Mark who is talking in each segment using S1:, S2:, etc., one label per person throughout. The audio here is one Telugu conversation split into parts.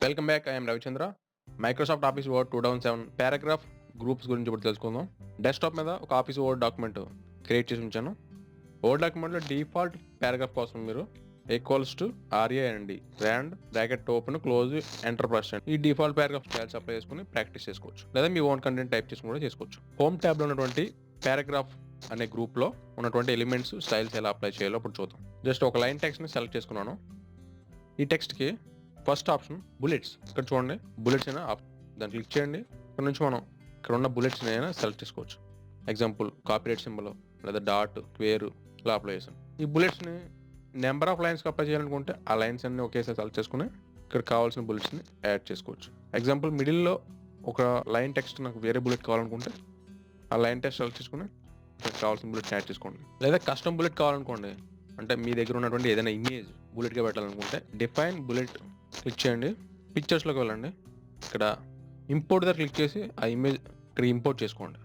S1: Welcome back. I'm Ravichandra. Microsoft office word 2007 paragraph groups గురించి ఇప్పుడు తెలుసుకుందాం. డెస్క్టాప్ మీద ఒక ఆఫీస్ వర్డ్ డాక్యుమెంట్ క్రియేట్ చేసి ఉంచాను. వర్డ్ డాక్యుమెంట్లో డిఫాల్ట్ పారాగ్రాఫ్ కోసం మీరు equals to RAND rand bracket open close enter press ఈ డిఫాల్ట్ పారాగ్రాఫ్ స్టైల్స్ అప్లై చేసుకుని ప్రాక్టీస్ చేసుకోవచ్చు, లేదా మీ ఓన్ కంటెంట్ టైప్ చేసుకుని కూడా చేసుకోవచ్చు. హోమ్ ట్యాబ్లో ఉన్నటువంటి పారాగ్రాఫ్ అనే గ్రూప్లో ఉన్నటువంటి ఎలిమెంట్స్ స్టైల్స్ ఎలా అప్లై చేయాలో ఇప్పుడు చూద్దాం. జస్ట్ ఒక లైన్ టెక్స్ట్ని సెలెక్ట్ చేసుకున్నాను. ఈ టెక్స్ట్కి ఫస్ట్ ఆప్షన్ బుల్లెట్స్. ఇక్కడ చూడండి, బుల్లెట్స్ అయినా దాన్ని క్లిక్ చేయండి. ఇక్కడ నుంచి మనం ఇక్కడ ఉన్న బుల్లెట్స్ని అయినా సెలెక్ట్ చేసుకోవచ్చు. ఎగ్జాంపుల్ కాపీరైట్ సింబల్ లేదా డాట్ క్వేరు ఇలా అప్లై చేసాను. ఈ బుల్లెట్స్ని నెంబర్ ఆఫ్ లైన్స్కి అప్లై చేయాలనుకుంటే ఆ లైన్స్ అన్ని ఒకేసారి సెలెక్ట్ చేసుకుని ఇక్కడ కావాల్సిన బుల్లెట్స్ని యాడ్ చేసుకోవచ్చు. ఎగ్జాంపుల్ మిడిల్లో ఒక లైన్ టెక్స్ట్ నాకు వేరే బుల్లెట్ కావాలనుకుంటే ఆ లైన్ టెక్స్ట్ సెలెక్ట్ చేసుకుని ఇక్కడ కావాల్సిన బుల్లెట్ని యాడ్ చేసుకోండి. లేదా కస్టమ్ బుల్లెట్ కావాలనుకోండి, అంటే మీ దగ్గర ఉన్నటువంటి ఏదైనా ఇమేజ్ బుల్లెట్గా పెట్టాలనుకుంటే డిఫైన్ బుల్లెట్ క్లిక్ చేయండి. పిక్చర్స్లోకి వెళ్ళండి. ఇక్కడ ఇంపోర్ట్ దగ్గర క్లిక్ చేసి ఆ ఇమేజ్ ఇక్కడ ఇంపోర్ట్ చేసుకోండి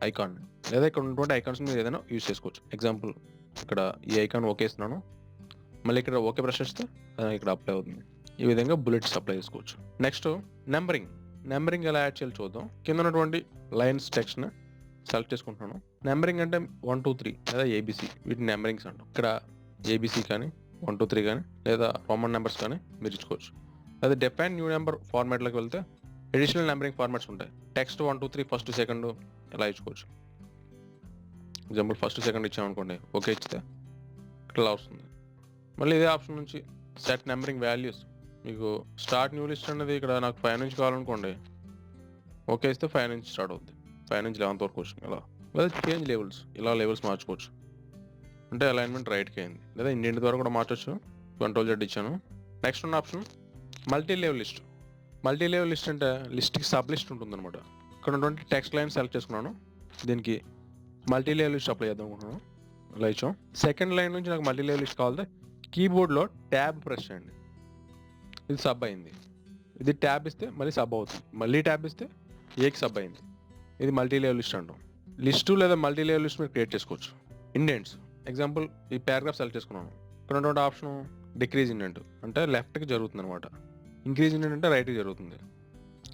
S1: ఐకాన్, లేదా ఇక్కడ ఉన్నటువంటి ఐకాన్స్ మీరు ఏదైనా యూజ్ చేసుకోవచ్చు. ఎగ్జాంపుల్ ఇక్కడ ఈ ఐకాన్ ఓకే ఇస్తున్నాను, మళ్ళీ ఇక్కడ ఓకే ప్రెస్ చేస్తే ఇక్కడ అప్లై అవుతుంది. ఈ విధంగా బుల్లెట్స్ అప్లై చేసుకోవచ్చు. నెక్స్ట్ నెంబరింగ్ ఎలా యాడ్ చేయాలో చూద్దాం. కింద ఉన్నటువంటి లైన్స్ టెక్స్ట్ని సెలెక్ట్ చేసుకుంటున్నాను. నెంబరింగ్ అంటే 1 2 3 లేదా ABC, వీటిని నెంబరింగ్స్ అంటాం. ఇక్కడ ABC కానీ 1 2 3 కానీ లేదా రోమన్ నెంబర్స్ కానీ మీరు ఇచ్చుకోవచ్చు. లేదా డిఫైన్ న్యూ నెంబర్ ఫార్మాట్లోకి వెళ్తే అడిషనల్ నెంబరింగ్ ఫార్మాట్స్ ఉంటాయి. టెక్స్ట్ 1 2 3 ఫస్ట్ సెకండ్ ఇలా ఇచ్చుకోవచ్చు. ఎగ్జాంపుల్ ఫస్ట్ సెకండ్ ఇచ్చామనుకోండి, ఓకే ఇచ్చితే ఇట్లా వస్తుంది. మళ్ళీ ఇదే ఆప్షన్ నుంచి సెట్ నెంబరింగ్ వాల్యూస్, మీకు స్టార్ట్ న్యూ లిస్ట్ అనేది ఇక్కడ నాకు 5 నుంచి కావాలనుకోండి, ఓకే ఇస్తే 5 నుంచి స్టార్ట్ అవుతుంది. 5 నుంచి 11th వరకు వచ్చింది ఇలా. లేదా చేంజ్ లెవెల్స్, ఇలా లెవెల్స్ మార్చుకోవచ్చు. అంటే అలైన్మెంట్ రైట్కి అయింది. లేదా ఇండియన్ ద్వారా కూడా మార్చవచ్చు. Ctrl+Z ఇచ్చాను. నెక్స్ట్ ఉన్న option multi level list. Multi level list అంటే లిస్ట్కి సబ్ లిస్ట్ ఉంటుందన్నమాట. ఇక్కడ ఉన్నటువంటి టెక్స్ట్ లైన్ సెలెక్ట్ చేసుకున్నాను. దీనికి మల్టీ లెవెల్ లిస్ట్ అప్లై చేద్దాం అనుకుంటున్నాను. ఇలా ఇచ్చాం. సెకండ్ లైన్ నుంచి నాకు మల్టీ లెవెల్ లిస్ట్ కావాలంటే కీబోర్డ్లో ట్యాబ్ ప్రెస్ చేయండి. ఇది సబ్ అయింది. ఇది ట్యాబ్ ఇస్తే మళ్ళీ సబ్ అవుతుంది. మళ్ళీ ట్యాబ్ ఇస్తే ఏకి సబ్ అయింది. ఇది మల్టీ లెవెల్ లిస్ట్ అంటాం. లిస్టు లేదా మల్టీ లెవెల్ లిస్ట్ మీరు క్రియేట్ చేసుకోవచ్చు. ఇండెంట్స్, ఎగ్జాంపుల్ ఈ పారాగ్రాఫ్ సెలెక్ట్ చేసుకున్నాను. ఇక్కడ ఉన్నటువంటి ఆప్షన్ డిక్రీజ్ ఇండెంట్ అంటే లెఫ్ట్కి జరుగుతుంది అనమాట. ఇంక్రీజ్ ఇండెంట్ అంటే రైట్కి జరుగుతుంది.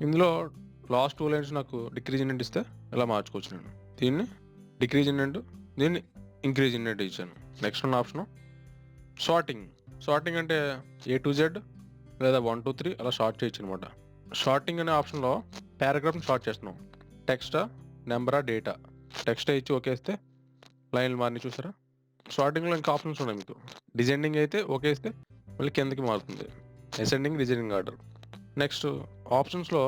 S1: ఇందులో లాస్ట్ 2 లైన్స్ నాకు డిక్రీజ్ ఇండెంట్ ఇస్తే ఇలా మార్చుకోవచ్చు. నేను దీన్ని డిక్రీజ్ ఇండెంట్, దీన్ని ఇంక్రీజ్ ఇండెంట్ ఇచ్చాను. నెక్స్ట్ ఉన్న ఆప్షన్ సార్టింగ్ అంటే A to Z లేదా 1 2 3 అలా షార్ట్ చేయొచ్చు అనమాట. షార్టింగ్ అనే ఆప్షన్లో పారాగ్రాఫ్ని షార్ట్ చేస్తున్నాం. టెక్స్టా నెంబరా డేటా, టెక్స్ట్ ఇచ్చి ఓకే ఇస్తే లైన్లు మారిని చూసారా. షార్టింగ్లో ఇంకా ఆప్షన్స్ ఉన్నాయి మీకు. డిజెండింగ్ అయితే ఓకే ఇస్తే మళ్ళీ కిందకి మారుతుంది. Ascending descending order. నెక్స్ట్ ఆప్షన్స్లో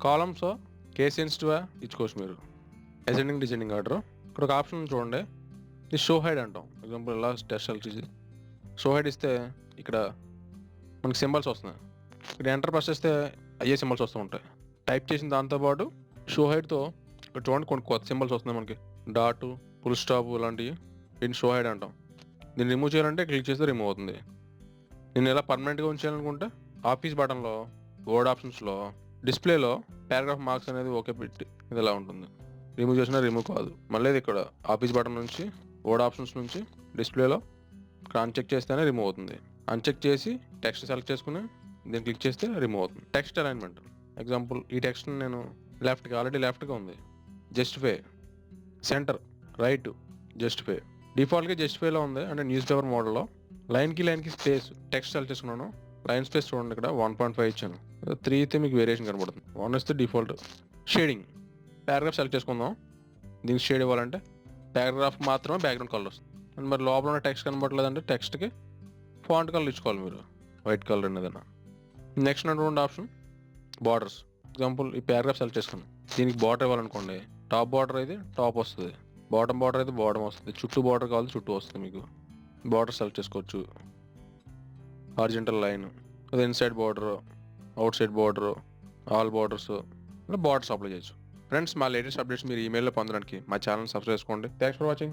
S1: కాలమ్స్ కేస్ సెన్సిటివ్ ఇచ్చుకోవచ్చు మీరు. Ascending descending order. ఇక్కడ ఒక ఆప్షన్ చూడండి, ఇది షో హైడ్ అంటాం. ఎగ్జాంపుల్ ఇలా టెస్ట్ సెలెక్ట్ చేసి షో హైడ్ ఇస్తే ఇక్కడ మనకి సింబల్స్ వస్తున్నాయి. ఇక్కడ ఎంటర్ ప్రెస్ చేస్తే అయ్యే సింబల్స్ వస్తూ ఉంటాయి. టైప్ చేసిన దాంతోపాటు షో హైడ్తో ఇక్కడ చూడండి కొన్ని కొత్త సింబల్స్ వస్తున్నాయి మనకి. డాటు, ఫుల్ స్టాప్ ఇలాంటివి. దీన్ని షో హైడ్ అంటాం. దీన్ని రిమూవ్ చేయాలంటే క్లిక్ చేస్తే రిమూవ్ అవుతుంది. నేను ఇలా పర్మనెంట్గా ఉంచాలనుకుంటే ఆఫీస్ బటన్లో వర్డ్ ఆప్షన్స్లో డిస్ప్లేలో పారాగ్రాఫ్ మార్క్స్ అనేది ఓకే పెట్టి ఇది ఇలా ఉంటుంది. రిమూవ్ చేసినా రిమూవ్ కాదు. మళ్ళీ ఇక్కడ ఆఫీస్ బటన్ నుంచి వర్డ్ ఆప్షన్స్ నుంచి డిస్ప్లేలో ఇక్కడ అన్చెక్ చేస్తేనే రిమూవ్ అవుతుంది. అన్చెక్ చేసి టెక్స్ట్ సెలెక్ట్ చేసుకుని దీన్ని క్లిక్ చేస్తే రిమూవ్ అవుతుంది. టెక్స్ట్ అలైన్మెంట్, ఎగ్జాంపుల్ ఈ టెక్స్ట్ని నేను ఆల్రెడీ లెఫ్ట్గా ఉంది, జస్టిఫై. Centre right, justify. డిఫాల్ట్గా జస్టిఫైలో ఉంది, అంటే న్యూస్ పేపర్ మోడల్లో. లైన్కి స్పేస్ టెక్స్ట్ సెలెక్ట్ చేసుకున్నాను. లైన్ స్పేస్ చూడండి, ఇక్కడ 1.5 ఇచ్చాను. 3 అయితే మీకు వేరియేషన్ కనబడుతుంది. 1 ఇస్తే డిఫాల్ట్. షేడింగ్, పారాగ్రాఫ్ సెలెక్ట్ చేసుకుందాం. దీనికి షేడ్ ఇవ్వాలంటే పారాగ్రాఫ్ మాత్రమే బ్యాక్గ్రౌండ్ కలర్ వస్తుంది. అండ్ మరి లోపల ఉన్న టెక్స్ట్ కనబడలేదంటే టెక్స్ట్కి ఫాంట్ కలర్ ఇచ్చుకోవాలి మీరు, వైట్ కలర్ ఏదైనా. నెక్స్ట్ ఉన్నటువంటి ఆప్షన్ బార్డర్స్. ఎగ్జాంపుల్ ఈ పారాగ్రాఫ్ సెలెక్ట్ చేసుకున్నాను. దీనికి బార్డర్ ఇవ్వాలనుకోండి, టాప్ బార్డర్ అయితే టాప్ వస్తుంది, బాటమ్ బార్డర్ అయితే బాటమ్ వస్తుంది, చుట్టూ బార్డర్ కావాలి చుట్టూ వస్తుంది. మీకు బార్డర్ సెలెక్ట్ చేసుకోవచ్చు. హారిజంటల్ లైన్, అదే inside border, out side border, all borders, borders apply చేయొచ్చు. ఫ్రెండ్స్, మా లేటెస్ట్ అప్డేట్స్ మీరు ఈమెయిల్లో పొందడానికి మా ఛానల్ సబ్స్క్రైబ్ చేసుకోండి. Thanks for watching.